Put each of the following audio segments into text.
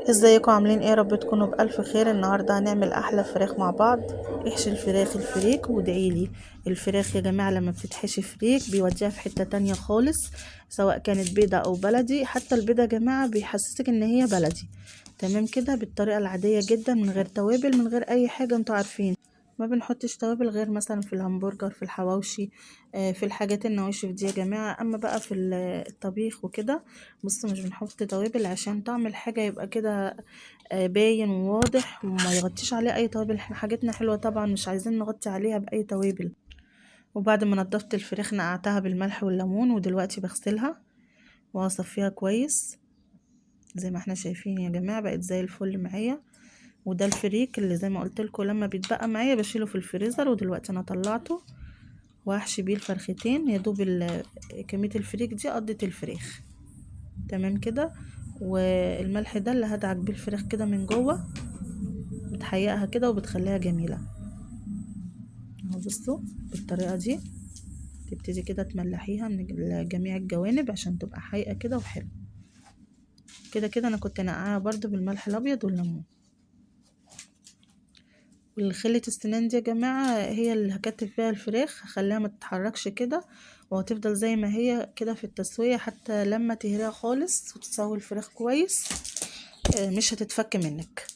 ازيكم عاملين ايه؟ رب تكونوا بألف خير. النهارده هنعمل احلى فراخ مع بعض. احشي الفراخ الفريك وادعيلي. الفراخ يا جماعه لما بتتحشي فريك بيوديها في حته تانية خالص، سواء كانت بيضه او بلدي. حتى البيضه يا جماعه بيحسسك ان هي بلدي. تمام كده بالطريقه العاديه جدا، من غير توابل، من غير اي حاجه. انتوا عارفين ما بنحطش توابل غير مثلا في الهمبرجر، في الحواوشي، في الحاجات النواشف دي يا جماعه. اما بقى في الطبيخ وكده، بصوا مش بنحط توابل عشان طعم الحاجه يبقى كده باين وواضح، وما يغطيش عليه اي توابل. احنا حاجتنا حلوه طبعا، مش عايزين نغطي عليها باي توابل. وبعد ما نضفت الفراخ نقعتها بالملح والليمون، ودلوقتي بغسلها واصفيها كويس. زي ما احنا شايفين يا جماعه بقت زي الفل معايا. وده الفريك اللي زي ما قلت لكم لما بيتبقى معايا بشيله في الفريزر. ودلوقتي انا طلعته وهحشي بيه الفرختين. يا دوب كميه الفريك دي قضت الفراخ. تمام كده. والملح ده اللي هدعك بيه الفراخ كده من جوه، بتحيقها كده وبتخليها جميله. اهو بصوا بالطريقه دي تبتدي كده تملحيها من جميع الجوانب عشان تبقى حايقه كده وحلو. كده كده انا كنت نقعها برضو بالملح الابيض والليمون. والخلة السنان دي يا جماعه هي اللي هكتف فيها الفراخ، هخليها ما تتحركش كده، وهتفضل زي ما هي كده في التسويه حتى لما تهريها خالص وتسوي الفراخ كويس. مش هتتفك منك.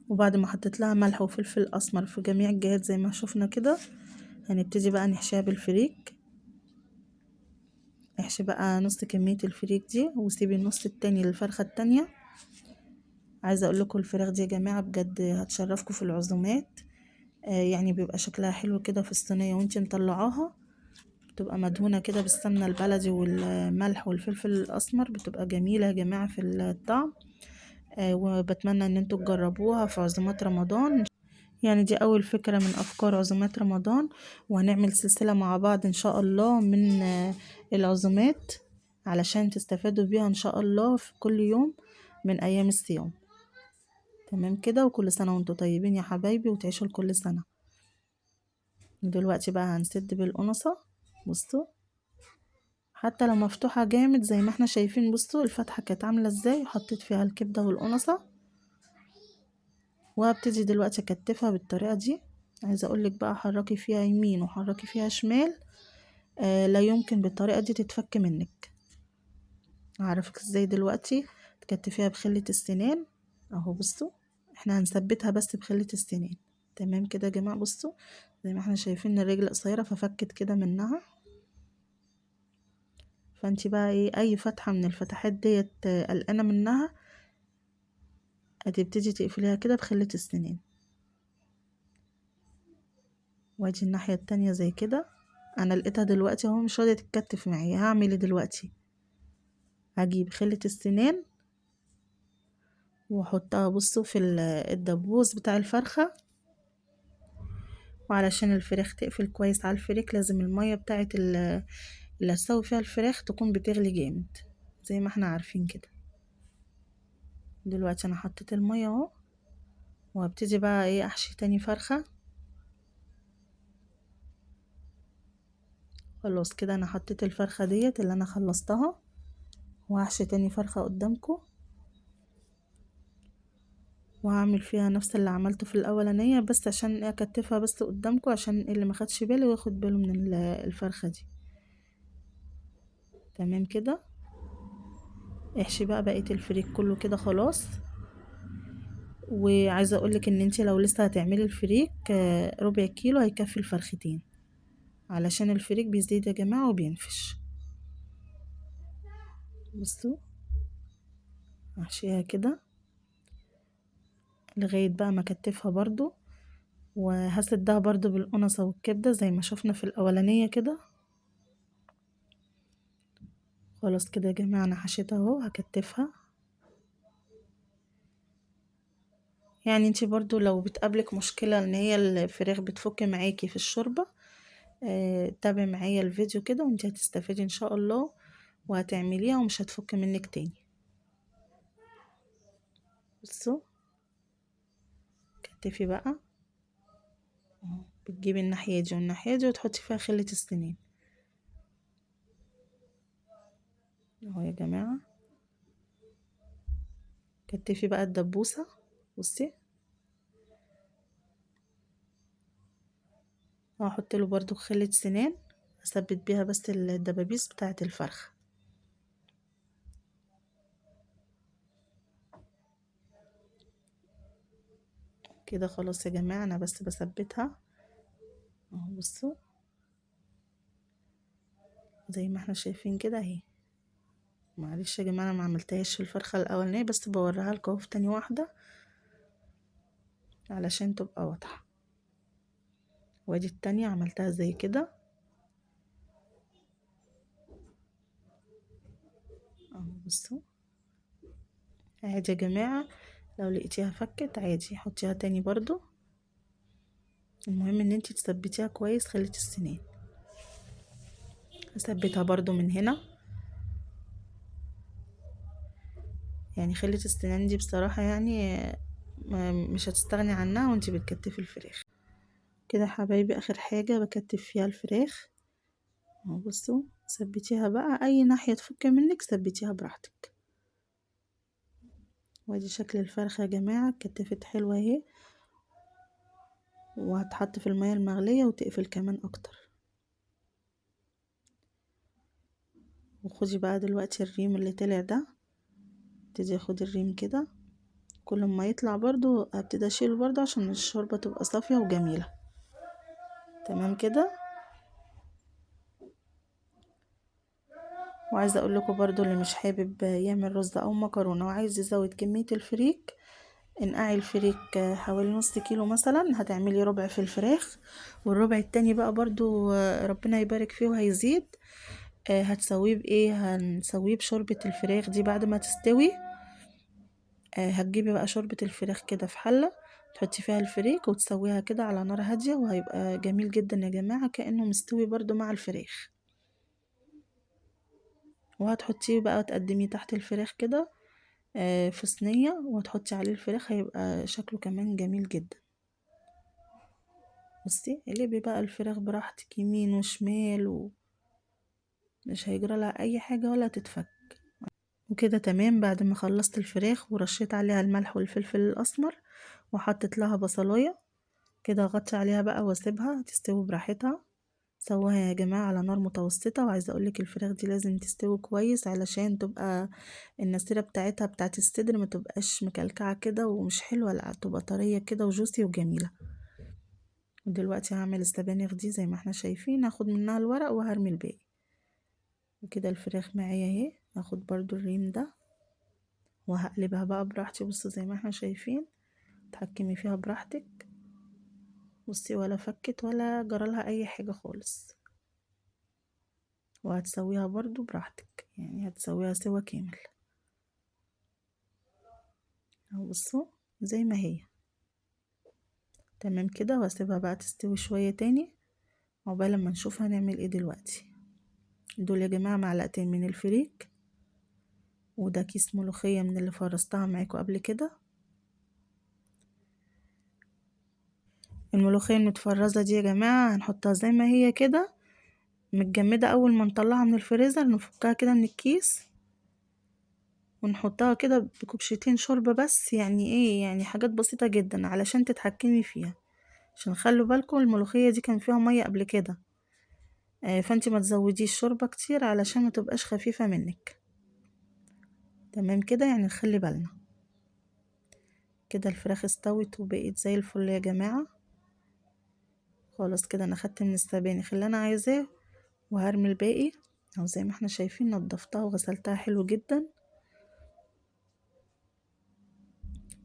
وبعد ما حطيت لها ملح وفلفل اسمر في جميع الجهات زي ما شفنا كده، هنبتدي بقى نحشيها بالفريك. احشي بقى نص كمية الفريك دي، وسيبي النص التاني للفرخة التانية. عايزة اقول لكم الفراخ دي يا جماعة بجد هتشرفكم في العزومات. يعني بيبقى شكلها حلو كده في الصينية وانتي مطلعاها، بتبقى مدهونة كده بالسمنة البلدي والملح والفلفل الاسمر، بتبقى جميلة يا جماعة في الطعم. وبتمنى ان انتوا تجربوها في عزومات رمضان. يعني دي أول فكرة من أفكار عزومات رمضان، وهنعمل سلسلة مع بعض إن شاء الله من العزومات، علشان تستفادوا بيها إن شاء الله في كل يوم من أيام الصيام. تمام كده. وكل سنة وانتوا طيبين يا حبايبي، وتعيشوا لكل سنة. دلوقتي بقى هنسد بالقنصة. بصوا حتى لو مفتوحة جامد زي ما احنا شايفين، بصوا الفتحة كانت عاملة ازاي، وحطيت فيها الكبدة والقنصة. وهبتدي دلوقتي اكتفها بالطريقة دي. عايزة اقولك بقى حركي فيها يمين وحركي فيها شمال، لا يمكن بالطريقة دي تتفك منك. هعرفك ازاي دلوقتي تكتفيها بخلة السنان. اهو بصوا احنا هنثبتها بس بخلة السنان. تمام كده يا جماعة. بصوا زي ما احنا شايفين الرجل قصيرة ففكت كده منها. فانتي بقى ايه، اي فتحة من الفتحات ديت قلقانة منها، هتبتدي تقفليها كده بخلة السنان. وادي الناحية التانية زي كده. انا لقيتها دلوقتي اهو مش راضية تتكتف معايا، هعمل ايه دلوقتي؟ هجيب خلة السنان واحطها بصوا في الدبوس بتاع الفرخة. وعلشان الفراخ تقفل كويس على الفريك لازم المية بتاعت اللي هتسوي فيها الفراخ تكون بتغلي جامد زي ما احنا عارفين كده. دلوقتي انا حطيت المية اهو، وهبتدي بقى ايه احشي تاني فرخة. خلاص كده انا حطيت الفرخة ديت اللي انا خلصتها، وهحشي تاني فرخة قدامكم، وهعمل فيها نفس اللي عملته في الاولانية، بس عشان اكتفها بس قدامكم عشان اللي ما خدش باله وياخد باله من الفرخة دي. تمام كده. احشي بقى بقية الفريك كله كده خلاص. وعايزة اقولك ان انتي لو لسه هتعملي الفريك ربع كيلو هيكفي الفرختين، علشان الفريك بيزيد يا جماعة وبينفش. بصوا احشيها كده لغاية بقى ما اكتفها برضو، وهسدها برضو بالقنصة والكبدة زي ما شفنا في الاولانية كده. خلاص كده يا جماعة انا حشيتها اهو، هكتفها. يعني انتي برضو لو بتقابلك مشكلة ان هي الفراخ بتفك معاكي في الشوربة، تابعي معايا الفيديو كده وانتي هتستفيدي ان شاء الله، وهتعمليها ومش هتفك منك تاني. بصوا كتفي بقى اهو، بتجيبي الناحية دي والناحية دي وتحطي فيها خلة السنين اهو يا جماعة. كتفي بقى الدبوسة، بصي وهحط له برضو خلة سنان اثبت بيها بس الدبابيس بتاعة الفرخة. كده خلاص يا جماعة، انا بس بثبتها اهو، بصوا زي ما احنا شايفين كده اهي. معلش يا جماعة انا ما عملتهاش في الفرخة الاولانية، بس بوريها لكم اهو في تاني واحدة علشان تبقى واضحة. وادي التانية عملتها زي كده اهو، بصوا عادي يا جماعة، لو لقيتيها فكت عادي حطيها تاني برضو. المهم ان انتي تثبتيها كويس خلة السنان. هثبتها برضو من هنا، يعني خلة السنان دي بصراحة يعني مش هتستغني عنها وانتي بتكتفي الفراخ. كده يا حبايبي اخر حاجة بكتف فيها الفراخ اهو، بصوا ثبتيها بقى اي ناحية تفك منك ثبتيها براحتك. وادي شكل الفرخة يا جماعة، اتكتفت حلوة اهي، وهتحط في المية المغلية وتقفل كمان اكتر. وخدي بقى دلوقتي الريم اللي طلع ده، ابتدي اخد الريم كده، كل ما يطلع برضو ابتدي اشيله برضو عشان الشوربة تبقى صافية وجميلة. تمام كده. وعايزة اقول لكم برضو اللي مش حابب يعمل رز او مكرونة وعايز يزود كمية الفريك، انقعي الفريك حوالي نص كيلو مثلا، هتعملي ربع في الفراخ، والربع التاني بقى برضو ربنا يبارك فيه وهيزيد. هتسويه بايه؟ هنسويه بشوربة الفراخ دي بعد ما تستوي. هتجيبي بقى شوربة الفراخ كده في حلة، تحطي فيها الفريك وتسويها كده على نار هادية، وهيبقى جميل جدا يا جماعة كأنه مستوي برضو مع الفراخ. وهتحطيه بقى تقدميه تحت الفراخ كده في صينية، وتحطي عليه الفراخ هيبقى شكله كمان جميل جدا. بصي قلبي بقى الفراخ براحتك يمين وشمال، ومش هيجرى لها اي حاجة ولا تتفك. وكده تمام. بعد ما خلصت الفراخ ورشيت عليها الملح والفلفل الاسمر وحطيت لها بصلايه كده، اغطي عليها بقى واسيبها تستوي براحتها. سووها يا جماعه على نار متوسطه. وعايزه اقولك الفراخ دي لازم تستوي كويس علشان تبقى النسيره بتاعتها بتاعت الصدر ما تبقاش مكلكعه كده ومش حلوه، لا تبقى طريه كده وجوسي وجميله. ودلوقتي هعمل السبانخ دي زي ما احنا شايفين، هاخد منها الورق وهرمي الباقي. وكده الفراخ معايا اهي، هاخد برضو الريم ده وهقلبها بقى براحتي. بصوا زي ما احنا شايفين، تحكمي فيها براحتك. بصي ولا فكت ولا جرالها اي حاجة خالص. وهتسويها برضو براحتك، يعني هتسويها سوا كامل اهو، بصوا زي ما هي. تمام كده. وهسيبها بقى تستوي شوية تاني عقبال لما نشوف هنعمل ايه دلوقتي. دول يا جماعة معلقتين من الفريك، وده كيس ملوخية من اللي فرستها معاكم قبل كده. الملوخية المتفرزة دي يا جماعة هنحطها زي ما هي كده متجمدة. اول ما نطلعها من الفريزر نفكها كده من الكيس ونحطها كده بكوبشتين شوربة بس، يعني ايه يعني حاجات بسيطة جدا علشان تتحكمي فيها. عشان خلوا بالكم الملوخية دي كان فيها مية قبل كده، فانتي ما تزوديش شوربة كتير علشان ما تبقاش خفيفة منك. تمام كده، يعني نخلي بالنا. كده الفراخ استوت وبقيت زي الفل يا جماعة. خلاص كده انا خدت من السبانخ اللي انا عايزاه وهرمي الباقي اهو. زي ما احنا شايفين نضفتها وغسلتها حلو جدا.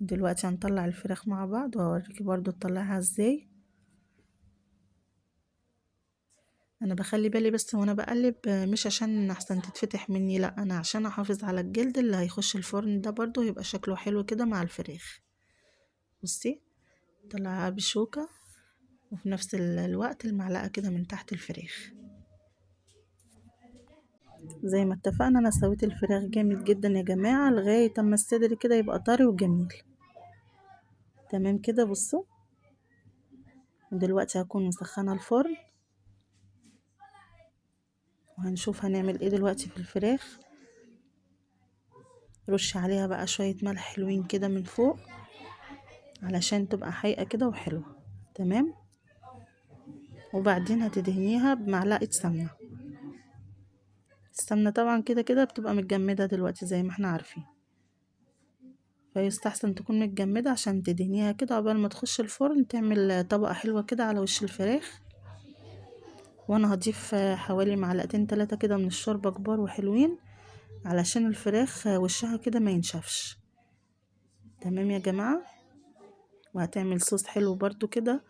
دلوقتي هنطلع الفراخ مع بعض وهوريكي برضو تطلعها ازاي. انا بخلي بالي بس وانا بقلب، مش عشان احسن تتفتح مني، لا انا عشان احافظ على الجلد اللي هيخش الفرن ده برضو يبقى شكله حلو كده مع الفراخ. بصي طلعها بشوكة، وفي نفس الوقت المعلقة كده من تحت الفراخ. زي ما اتفقنا انا سويت الفراخ جامد جدا يا جماعة لغاية اما الصدر كده يبقى طري وجميل. تمام كده. بصوا دلوقتي هكون مسخنة الفرن وهنشوف هنعمل ايه دلوقتي في الفراخ. رش عليها بقى شوية ملح حلوين كده من فوق علشان تبقى حقيقة كده وحلوة. تمام. وبعدين هتدهنيها بمعلقة سمنة. السمنة طبعا كده كده بتبقى متجمدة دلوقتي زي ما احنا عارفين، فيستحسن تكون متجمدة عشان تدهنيها كده عقبال ما تخش الفرن تعمل طبقة حلوة كده على وش الفراخ. وانا هضيف حوالي معلقتين 3 كده من الشوربة كبار وحلوين علشان الفراخ وشها كده ما ينشفش. تمام يا جماعة. وهتعمل صوص حلو برضو كده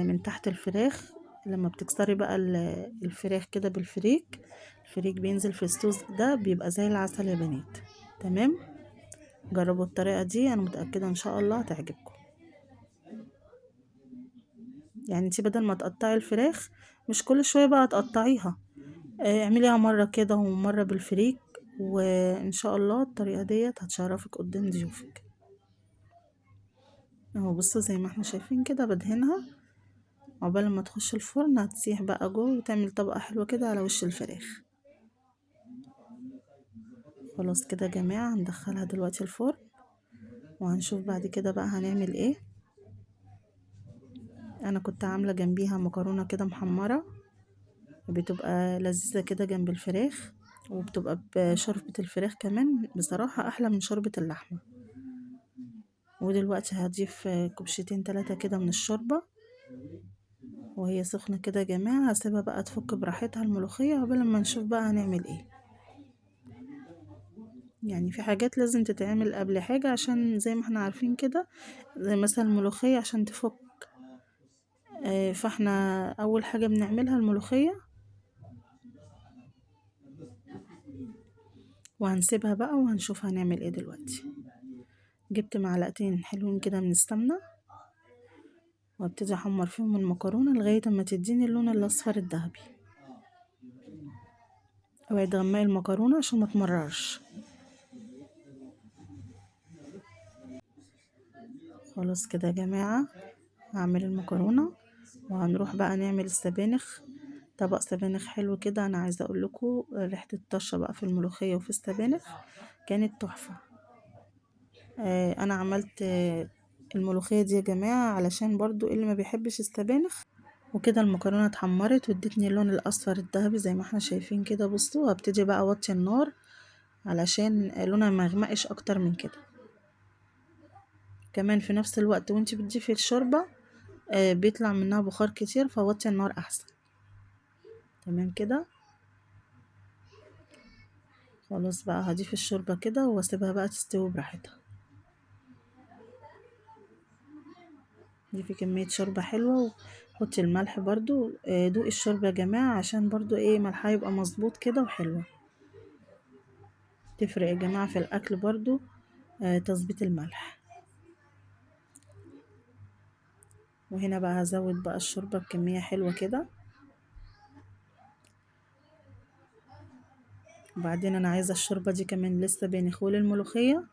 من تحت الفراخ. لما بتكسري بقى الفراخ كده بالفريك، الفريك بينزل في الصوص ده بيبقى زي العسل يا بنات. تمام. جربوا الطريقة دي، انا متأكدة ان شاء الله هتعجبكم. يعني انتي بدل ما تقطعي الفراخ مش كل شوية بقى تقطعيها، اعمليها مرة كده ومرة بالفريك، وان شاء الله الطريقة ديت هتشرفك قدام ضيوفك. اهو بصوا زي ما احنا شايفين كده بدهنها عقبال ما تخش الفرن هتسيح بقى جوه وتعمل طبقة حلوة كده على وش الفراخ. خلاص كده يا جماعة هندخلها دلوقتي الفرن وهنشوف بعد كده بقى هنعمل ايه. انا كنت عاملة جنبيها مكرونة كده محمرة، بتبقى لذيذة كده جنب الفراخ، وبتبقى بشوربة الفراخ كمان بصراحة احلى من شوربة اللحمة. ودلوقتي هضيف كوبشتين 3 كده من الشوربة وهي سخنة كده يا جماعة. هسيبها بقى تفك براحتها الملوخية قبل ما نشوف بقى هنعمل ايه. يعني في حاجات لازم تتعمل قبل حاجة عشان زي ما احنا عارفين كده، زي مثلا الملوخية عشان تفك. فاحنا اول حاجة بنعملها الملوخية وهنسيبها بقى وهنشوف هنعمل ايه دلوقتي. جبت معلقتين حلوين كده من السمنة وابتدي احمر فيهم المكرونة لغاية اما تديني اللون الاصفر الذهبي. اوعي تغمقي المكرونة عشان ما تمررش. خلاص كده يا جماعة هعمل المكرونة وهنروح بقى نعمل السبانخ. طبق سبانخ حلو كده. انا عايزه اقول لكم ريحه الطشه بقى في الملوخيه وفي السبانخ كانت تحفه. انا عملت الملوخيه دي يا جماعه علشان برضو اللي ما بيحبش السبانخ. وكده المكرونه اتحمرت وادتني اللون الاصفر الذهبي زي ما احنا شايفين كده. بصوا هبتدي بقى اوطي النار علشان لونها ما يغمقش اكتر من كده. كمان في نفس الوقت وانتي بتضيفي الشوربه بيطلع منها بخار كتير، فوطي النار احسن. تمام كده. خلاص بقى هضيف الشوربة كده واسيبها بقى تستوي براحتها. ضيفي كمية شوربة حلوة وحطي الملح برضو. دوقي الشوربة يا جماعة عشان برضو ايه ملحها يبقى مظبوط كده وحلوة. تفرق يا جماعة في الاكل برضو تظبيط الملح. وهنا بقى هزود بقى الشوربة بكمية حلوة كده. وبعدين انا عايزة الشوربة دي كمان لسه بينخول الملوخية،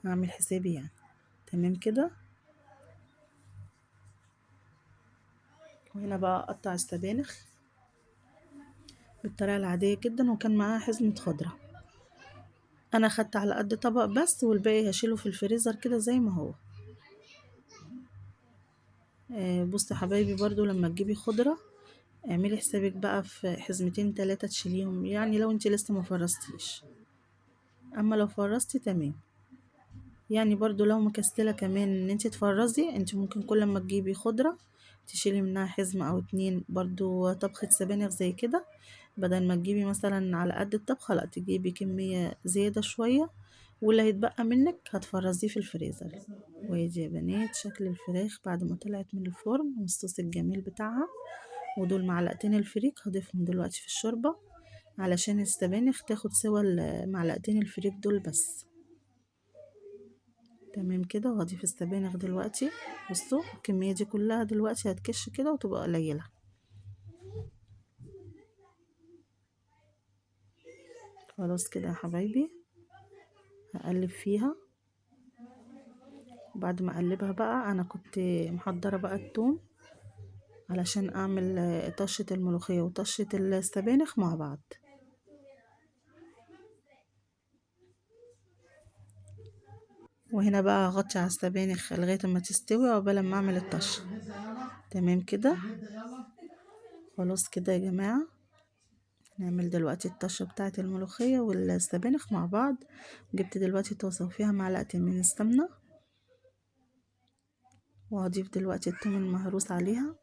هعمل حسابي يعني. تمام كده. وهنا بقى اقطع السبانخ بالطريقة العادية جدا وكان معاها حزمة خضرة. انا خدت على قد طبق بس والباقي هشيله في الفريزر كده زي ما هو. بصي يا حبايبي برضو لما تجيبي خضرة اعملي حسابك بقى في حزمتين 3 تشيليهم، يعني لو انت لسه ما فرستيش. اما لو فرستي تمام. يعني برضو لو مكسلة كمان ان انت تفرزي، انت ممكن كل ما تجيبي خضرة تشيلي منها حزمة او 2. برضو طبخة سبانخ زي كده بدل ما تجيبي مثلا على قد الطبخة لا تجيبي كمية زيادة شوية، واللي هيتبقى منك هتفرزيه في الفريزر. وادي يا بنات شكل الفراخ بعد ما طلعت من الفرن والصوص الجميل بتاعها. ودول معلقتين الفريك هضيفهم دلوقتي في الشوربة علشان السبانخ تاخد سوا المعلقتين الفريك دول بس. تمام كده. وهضيف السبانخ دلوقتي. بصوا الكمية دي كلها دلوقتي هتكش كده وتبقى قليلة. خلاص كده يا حبايبي هقلب فيها. وبعد ما اقلبها بقى انا كنت محضرة بقى التوم علشان اعمل طشة الملوخية وطشة السبانخ مع بعض. وهنا بقى هغطي على السبانخ لغاية ما تستوي عقبال ما اعمل الطشة. تمام كده. خلاص كده يا جماعة، نعمل دلوقتي الطشة بتاعة الملوخية والسبانخ مع بعض. جبت دلوقتي طاسة وفيها معلقتين من السمنة، وهضيف دلوقتي الثوم المهروس عليها.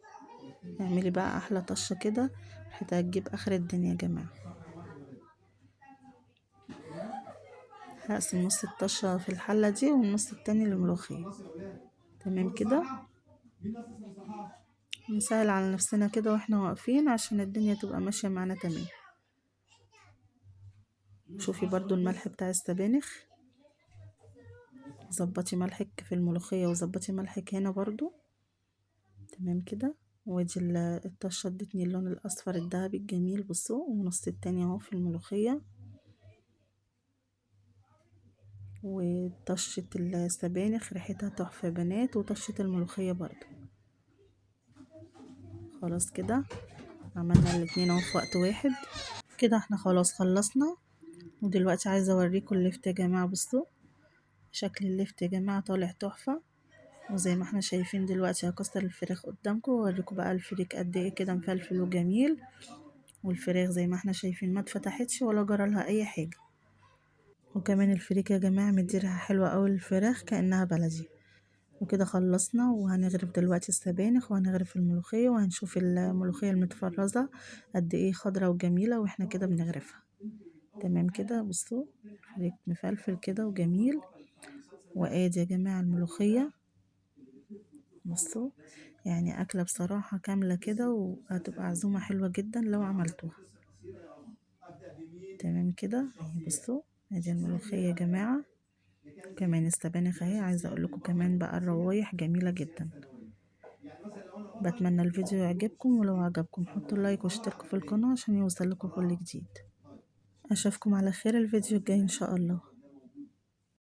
اعملي بقى احلى طشة كده، حتى هتجيب اخر الدنيا يا جماعة. هقسم نص الطشة في الحلة دي والنص التاني للملوخية. تمام كده. نسهل على نفسنا كده واحنا واقفين عشان الدنيا تبقى ماشية معانا تمام. شوفي برضو الملح بتاع السبانخ، ظبطي ملحك في الملوخية وظبطي ملحك هنا برضو. تمام كده. وادي الطشة ادتني اللون الاصفر الذهبي الجميل، بصوا، ونص التاني اهو في الملوخية. وطشة السبانخ ريحتها تحفة يا بنات، وطشة الملوخية برضو. خلاص كده عملنا الاتنين اهو في وقت واحد. كده احنا خلاص خلصنا. ودلوقتي عايزة اوريكم اللفت يا جماعة. بصوا شكل اللفت يا جماعة طالع تحفة. وزي ما احنا شايفين دلوقتي هكسر الفراخ قدامكم واوريكم بقى الفريك قد ايه كده مفلفل وجميل. والفراخ زي ما احنا شايفين ما اتفتحتش ولا جرالها اي حاجة. وكمان الفريك يا جماعة مدي ريحة حلوة اوي للفراخ كأنها بلدي. وكده خلصنا، وهنغرف دلوقتي السبانخ وهنغرف الملوخية، وهنشوف الملوخية المتفرزة قد ايه خضرة وجميلة واحنا كده بنغرفها. تمام كده. بصوا الفريك مفلفل كده وجميل. وادي يا جماعة الملوخية. بصوا يعني أكلة بصراحة كاملة كده، وهتبقى عزومة حلوة جدا لو عملتوها. تمام كده اهي. بصوا ادي الملوخية يا جماعة. كمان السبانخ اهي. عايزة اقول لكم كمان بقى الروايح جميلة جدا. بتمنى الفيديو يعجبكم، ولو عجبكم حطوا لايك واشتركوا في القناة عشان يوصل لكم كل جديد. اشوفكم على خير الفيديو الجاي ان شاء الله.